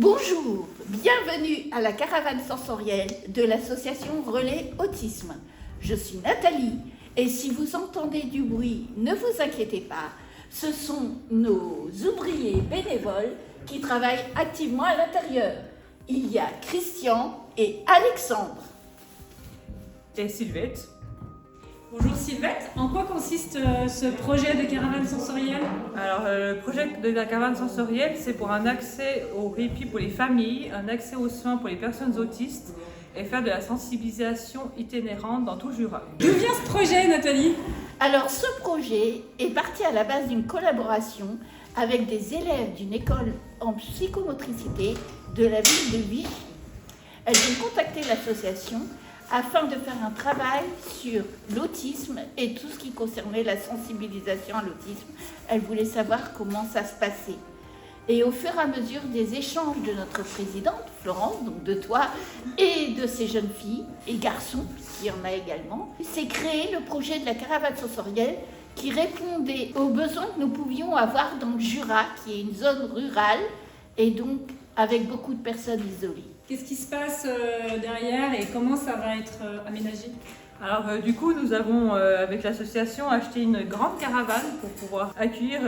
Bonjour, bienvenue à la caravane sensorielle de l'association Relais Autisme. Je suis Nathalie et si vous entendez du bruit, ne vous inquiétez pas, ce sont nos ouvriers bénévoles qui travaillent activement à l'intérieur. Il y a Christian et Alexandre. Et Sylvette. Bonjour Sylvette, en quoi consiste ce projet de caravane sensorielle? Alors, le projet de la caravane sensorielle, c'est pour un accès au répit pour les familles, un accès aux soins pour les personnes autistes et faire de la sensibilisation itinérante dans tout le Jura. D'où vient ce projet, Nathalie? Alors ce projet est parti à la base d'une collaboration avec des élèves d'une école en psychomotricité de la ville de Vichy. Elles ont contacté l'association afin de faire un travail sur l'autisme et tout ce qui concernait la sensibilisation à l'autisme. Elles voulaient savoir comment ça se passait. Et au fur et à mesure des échanges de notre présidente, Florence, donc de toi, et de ces jeunes filles et garçons, qui en a également, s'est créé le projet de la caravane sensorielle qui répondait aux besoins que nous pouvions avoir dans le Jura, qui est une zone rurale, et donc avec beaucoup de personnes isolées. Qu'est-ce qui se passe derrière et comment ça va être aménagé? Alors, du coup, nous avons, avec l'association, acheté une grande caravane pour pouvoir accueillir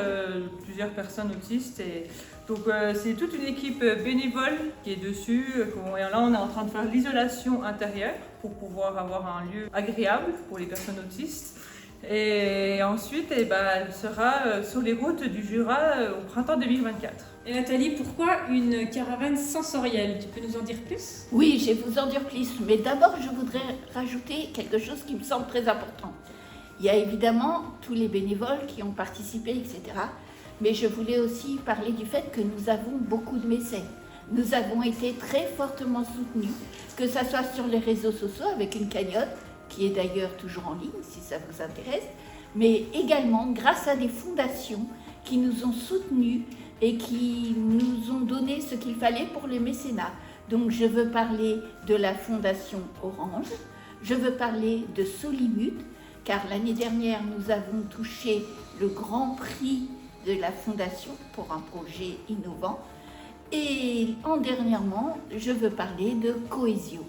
plusieurs personnes autistes. Et donc, c'est toute une équipe bénévole qui est dessus. Et là, on est en train de faire l'isolation intérieure pour pouvoir avoir un lieu agréable pour les personnes autistes. Et ensuite, elle sera sur les routes du Jura au printemps 2024. Et Nathalie, pourquoi une caravane sensorielle? Tu peux nous en dire plus? Oui, je vais vous en dire plus, mais d'abord je voudrais rajouter quelque chose qui me semble très important. Il y a évidemment tous les bénévoles qui ont participé, etc. Mais je voulais aussi parler du fait que nous avons beaucoup de mécènes. Nous avons été très fortement soutenus, que ce soit sur les réseaux sociaux avec une cagnotte, qui est d'ailleurs toujours en ligne si ça vous intéresse, mais également grâce à des fondations qui nous ont soutenus et qui nous ont donné ce qu'il fallait pour le mécénat. Donc je veux parler de la Fondation Orange, je veux parler de Solimut, car l'année dernière nous avons touché le grand prix de la Fondation pour un projet innovant. Et dernièrement, je veux parler de Cohésio.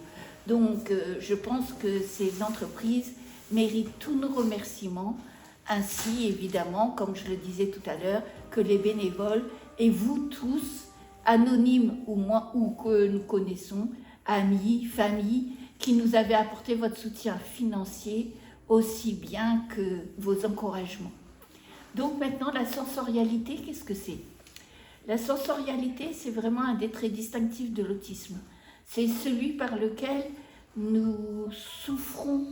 Donc je pense que ces entreprises méritent tous nos remerciements, ainsi évidemment, comme je le disais tout à l'heure, que les bénévoles et vous tous, anonymes ou que nous connaissons, amis, familles, qui nous avez apporté votre soutien financier aussi bien que vos encouragements. Donc maintenant, la sensorialité, qu'est-ce que c'est? La sensorialité, c'est vraiment un des traits distinctifs de l'autisme. C'est celui par lequel nous souffrons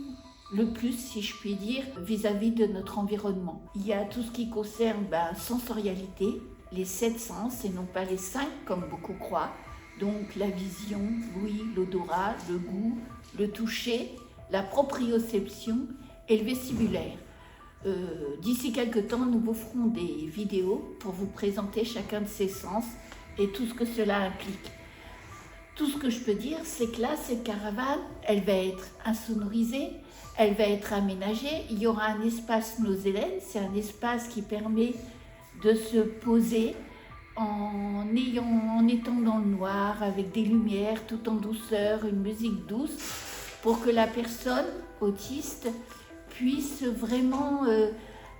le plus, si je puis dire, vis-à-vis de notre environnement. Il y a tout ce qui concerne sensorialité, les 7 sens et non pas les 5 comme beaucoup croient. Donc la vision, l'ouïe, l'odorat, le goût, le toucher, la proprioception et le vestibulaire. D'ici quelques temps, nous vous ferons des vidéos pour vous présenter chacun de ces sens et tout ce que cela implique. Tout ce que je peux dire, c'est que là, cette caravane, elle va être insonorisée, elle va être aménagée. Il y aura un espace Nosélène, c'est un espace qui permet de se poser en étant dans le noir, avec des lumières, tout en douceur, une musique douce, pour que la personne autiste puisse vraiment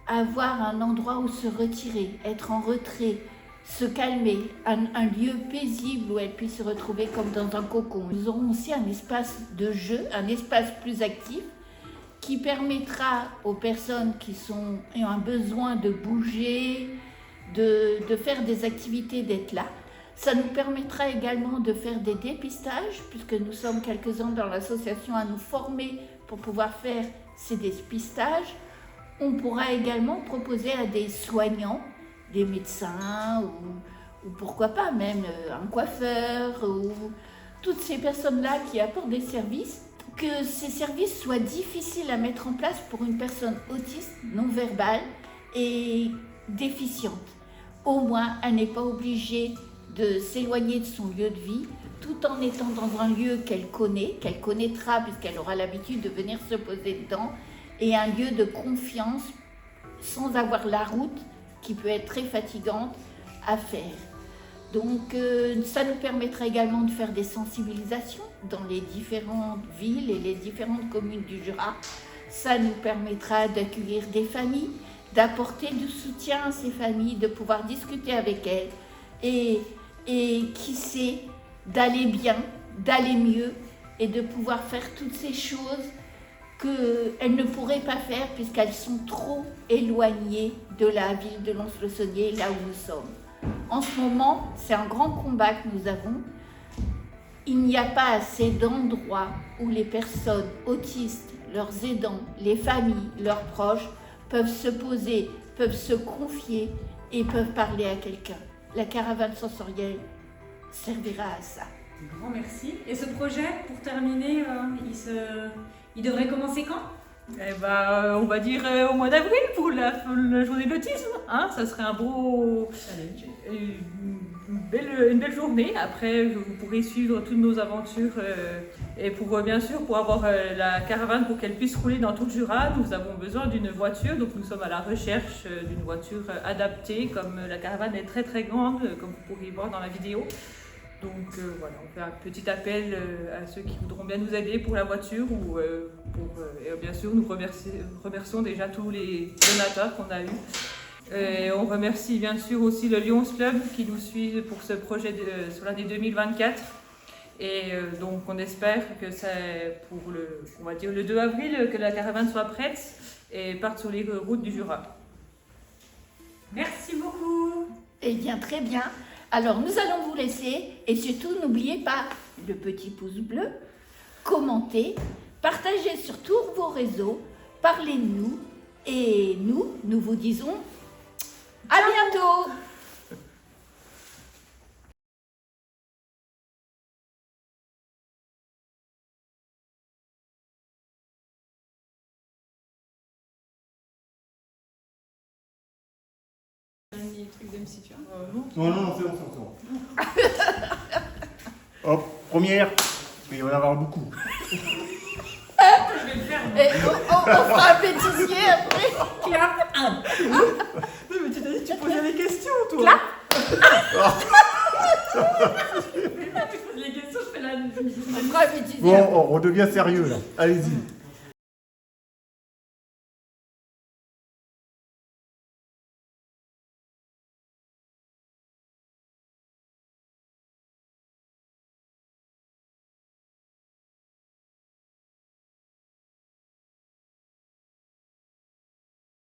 avoir un endroit où se retirer, être en retrait, se calmer, un lieu paisible où elle puisse se retrouver comme dans un cocon. Nous aurons aussi un espace de jeu, un espace plus actif qui permettra aux personnes qui ont un besoin de bouger, de faire des activités, d'être là. Ça nous permettra également de faire des dépistages, puisque nous sommes quelques-uns dans l'association à nous former pour pouvoir faire ces dépistages. On pourra également proposer à des soignants, des médecins ou pourquoi pas même un coiffeur ou toutes ces personnes-là qui apportent des services, que ces services soient difficiles à mettre en place pour une personne autiste, non-verbale et déficiente. Au moins, elle n'est pas obligée de s'éloigner de son lieu de vie, tout en étant dans un lieu qu'elle connaîtra puisqu'elle aura l'habitude de venir se poser dedans, et un lieu de confiance sans avoir la route qui peut être très fatigante à faire. Donc ça nous permettra également de faire des sensibilisations dans les différentes villes et les différentes communes du Jura. Ça nous permettra d'accueillir des familles, d'apporter du soutien à ces familles, de pouvoir discuter avec elles et qui sait, d'aller bien, d'aller mieux et de pouvoir faire toutes ces choses qu'elles ne pourraient pas faire puisqu'elles sont trop éloignées de la ville de Lons-le-Saunier, là où nous sommes. En ce moment, c'est un grand combat que nous avons. Il n'y a pas assez d'endroits où les personnes autistes, leurs aidants, les familles, leurs proches peuvent se poser, peuvent se confier et peuvent parler à quelqu'un. La caravane sensorielle servira à ça. Un grand merci. Et ce projet, pour terminer, il devrait commencer quand? Eh ben, on va dire au mois d'avril pour la journée de l'autisme. Hein, ça serait un beau, une belle journée. Après, vous pourrez suivre toutes nos aventures et bien sûr, pour avoir la caravane pour qu'elle puisse rouler dans tout le Jura, nous avons besoin d'une voiture. Donc, nous sommes à la recherche d'une voiture adaptée. Comme la caravane est très très grande, comme vous pourrez voir dans la vidéo. Donc voilà, on fait un petit appel à ceux qui voudront bien nous aider pour la voiture et bien sûr nous remercions déjà tous les donateurs qu'on a eus. On remercie bien sûr aussi le Lions Club qui nous suit pour ce projet sur l'année 2024. Et donc on espère que c'est pour le 2 avril que la caravane soit prête et parte sur les routes du Jura. Merci beaucoup. Eh bien, très bien. Alors, nous allons vous laisser et surtout, n'oubliez pas le petit pouce bleu, commentez, partagez sur tous vos réseaux, parlez de nous et nous vous disons à bientôt. Non, c'est bon. Hop, première. Mais il va y en avoir beaucoup. Je vais le faire. Et on fera un bêtisier après. Clap 1. Non mais tu t'as dit que tu posais les questions toi. Clap. Les questions, je fais la... On fera un bêtisier. Bon, on redevient sérieux là. Allez-y.